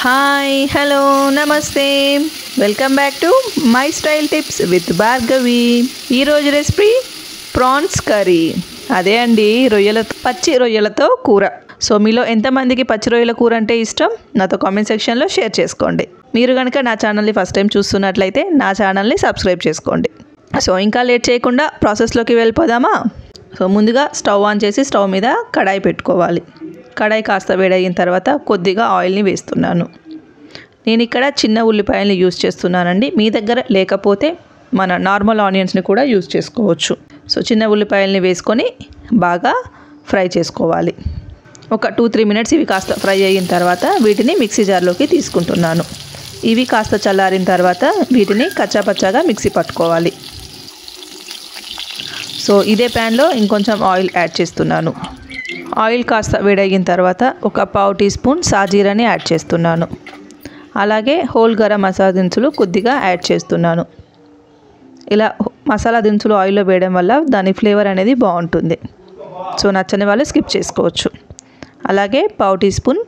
Hi hello నమస్తే welcome back to my style tips with Bhargavi. ఈరోజు recipe prawns curry. అదే అండి, పచ్చి రొయ్యలతో కూర. సో మీలో ఎంతమందికి పచ్చి రొయ్యల కూర అంటే ఇష్టం నాతో కామెంట్ సెక్షన్లో షేర్ చేసుకోండి. మీరు కనుక నా ఛానల్ని ఫస్ట్ టైం చూస్తున్నట్లయితే నా ఛానల్ని సబ్స్క్రైబ్ చేసుకోండి. సో ఇంకా లేట్ చేయకుండా ప్రాసెస్లోకి వెళ్ళిపోదామా. సో ముందుగా స్టవ్ ఆన్ చేసి స్టవ్ మీద కడాయి పెట్టుకోవాలి. కడాయి కాస్త వేడయిన తర్వాత కొద్దిగా ఆయిల్ని వేస్తున్నాను. నేను ఇక్కడ చిన్న ఉల్లిపాయలని యూస్ చేస్తున్నానండి. మీ దగ్గర లేకపోతే మన నార్మల్ ఆనియన్స్ని కూడా యూస్ చేసుకోవచ్చు. సో చిన్న ఉల్లిపాయలని వేసుకొని బాగా ఫ్రై చేసుకోవాలి. ఒక 2-3 మినిట్స్ ఇవి కాస్త ఫ్రై అయిన తర్వాత వీటిని మిక్సీ జార్లోకి తీసుకుంటున్నాను. ఇవి కాస్త చల్లారిన తర్వాత వీటిని కచ్చాపచ్చాగా మిక్సీ పట్టుకోవాలి. సో ఇదే ప్యాన్లో ఇంకొంచెం ఆయిల్ యాడ్ చేస్తున్నాను. ఆయిల్ కాస్త వేడయిన తర్వాత ఒక పావు టీ స్పూన్ సాజీరాని యాడ్ చేస్తున్నాను. అలాగే హోల్ గరం మసాలా దినుసులు కొద్దిగా యాడ్ చేస్తున్నాను. ఇలా మసాలా దినుసులు ఆయిల్లో వేయడం వల్ల దాని ఫ్లేవర్ అనేది బాగుంటుంది. సో నచ్చని వాళ్ళు స్కిప్ చేసుకోవచ్చు. అలాగే పావు టీ స్పూన్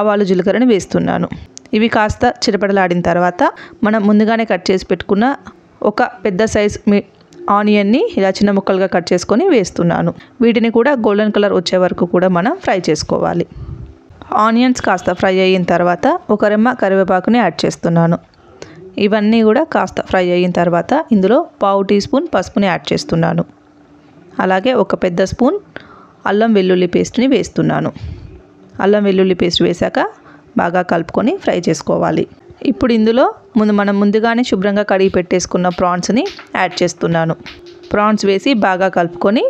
ఆవాలు జీలకర్రని వేస్తున్నాను. ఇవి కాస్త చిటపటలాడిన తర్వాత మనం ముందుగానే కట్ చేసి పెట్టుకున్న ఒక పెద్ద సైజ్ ఆనియన్ని ఇలా చిన్న ముక్కలుగా కట్ చేసుకొని వేస్తున్నాను. వీటిని కూడా గోల్డెన్ కలర్ వచ్చే వరకు కూడా మనం ఫ్రై చేసుకోవాలి. ఆనియన్స్ కాస్త ఫ్రై అయిన తర్వాత ఒక రెమ్మ కరివేపాకుని యాడ్ చేస్తున్నాను. ఇవన్నీ కూడా కాస్త ఫ్రై అయిన తర్వాత ఇందులో పావు టీ స్పూన్ పసుపుని యాడ్ చేస్తున్నాను. అలాగే ఒక పెద్ద స్పూన్ అల్లం వెల్లుల్లి పేస్ట్ని వేస్తున్నాను. అల్లం వెల్లుల్లి పేస్ట్ వేశాక బాగా కలుపుకొని ఫ్రై చేసుకోవాలి. ఇప్పుడు ఇందులో మనం ముందుగానే శుభ్రంగా కడిగి పెట్టేసుకున్న ప్రాన్స్ని యాడ్ చేస్తున్నాను. ప్రాన్స్ వేసి బాగా కలుపుకొని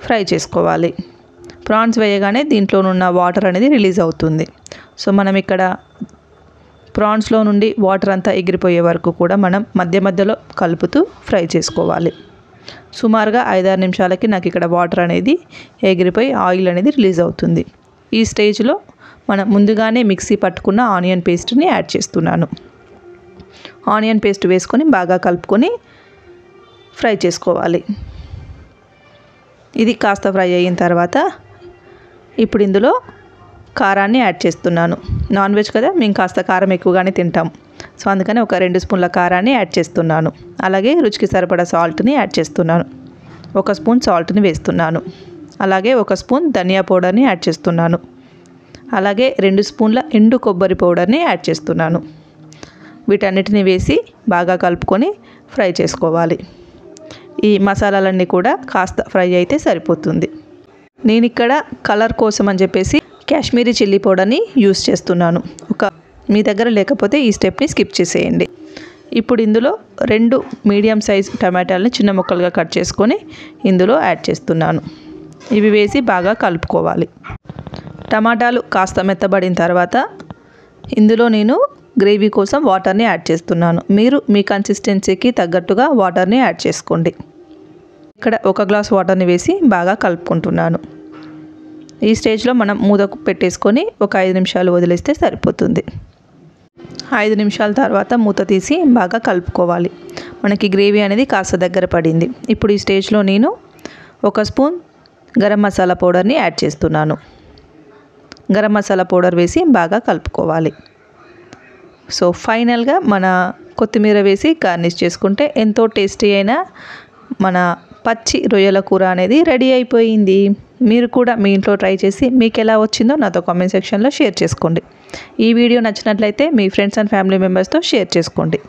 ఫ్రై చేసుకోవాలి. ప్రాన్స్ వేయగానే దీంట్లో ఉన్న వాటర్ అనేది రిలీజ్ అవుతుంది. సో మనం ఇక్కడ ప్రాన్స్లో నుండి వాటర్ అంతా ఎగిరిపోయే వరకు కూడా మనం మధ్య మధ్యలో కలుపుతూ ఫ్రై చేసుకోవాలి. సుమారుగా 5-6 నిమిషాలకి నాకు ఇక్కడ వాటర్ అనేది ఎగిరిపోయి ఆయిల్ అనేది రిలీజ్ అవుతుంది. ఈ స్టేజ్లో మనం ముందుగానే మిక్సీ పట్టుకున్న ఆనియన్ పేస్ట్ని యాడ్ చేస్తున్నాను. ఆనియన్ పేస్ట్ వేసుకొని బాగా కలుపుకొని ఫ్రై చేసుకోవాలి. ఇది కాస్త ఫ్రై అయిన తర్వాత ఇప్పుడు ఇందులో కారాన్ని యాడ్ చేస్తున్నాను. నాన్ వెజ్ కదా, మేము కాస్త కారం ఎక్కువగానే తింటాం. సో అందుకని ఒక 2 స్పూన్ల కారాన్ని యాడ్ చేస్తున్నాను. అలాగే రుచికి సరిపడా సాల్ట్ని యాడ్ చేస్తున్నాను. 1 స్పూన్ సాల్ట్ని వేస్తున్నాను. అలాగే 1 స్పూన్ ధనియా పౌడర్ని యాడ్ చేస్తున్నాను. అలాగే 2 స్పూన్ల ఎండు కొబ్బరి పౌడర్ని యాడ్ చేస్తున్నాను. వీటన్నిటిని వేసి బాగా కలుపుకొని ఫ్రై చేసుకోవాలి. ఈ మసాలాలన్నీ కూడా కాస్త ఫ్రై అయితే సరిపోతుంది. నేను ఇక్కడ కలర్ కోసం అని చెప్పేసి కాశ్మీరీ చిల్లీ పౌడర్ని యూస్ చేస్తున్నాను. మీ దగ్గర లేకపోతే ఈ స్టెప్ని స్కిప్ చేసేయండి. ఇప్పుడు ఇందులో 2 మీడియం సైజ్ టమాటాలని చిన్న ముక్కలుగా కట్ చేసుకొని ఇందులో యాడ్ చేస్తున్నాను. ఇవి వేసి బాగా కలుపుకోవాలి. టమాటాలు కాస్త మెత్తబడిన తర్వాత ఇందులో నేను గ్రేవీ కోసం వాటర్ని యాడ్ చేస్తున్నాను. మీరు మీ కన్సిస్టెన్సీకి తగ్గట్టుగా వాటర్ని యాడ్ చేసుకోండి. ఇక్కడ 1 గ్లాస్ వాటర్ని వేసి బాగా కలుపుకుంటున్నాను. ఈ స్టేజ్లో మనం మూతకు పెట్టేసుకొని ఒక 5 నిమిషాలు వదిలేస్తే సరిపోతుంది. 5 నిమిషాల తర్వాత మూత తీసి బాగా కలుపుకోవాలి. మనకి గ్రేవీ అనేది కాస్త దగ్గర పడింది. ఇప్పుడు ఈ స్టేజ్లో నేను 1 స్పూన్ గరం మసాలా పౌడర్ని యాడ్ చేస్తున్నాను. గరం మసాలా పౌడర్ వేసి బాగా కలుపుకోవాలి. సో ఫైనల్గా మన కొత్తిమీర వేసి గార్నిష్ చేసుకుంటే ఎంతో టేస్టీ అయిన మన పచ్చి రొయ్యల కూర అనేది రెడీ అయిపోయింది. మీరు కూడా మీ ఇంట్లో ట్రై చేసి మీకు ఎలా వచ్చిందో నాతో కామెంట్ సెక్షన్లో షేర్ చేసుకోండి. ఈ వీడియో నచ్చినట్లయితే మీ ఫ్రెండ్స్ అండ్ ఫ్యామిలీ మెంబర్స్తో షేర్ చేసుకోండి.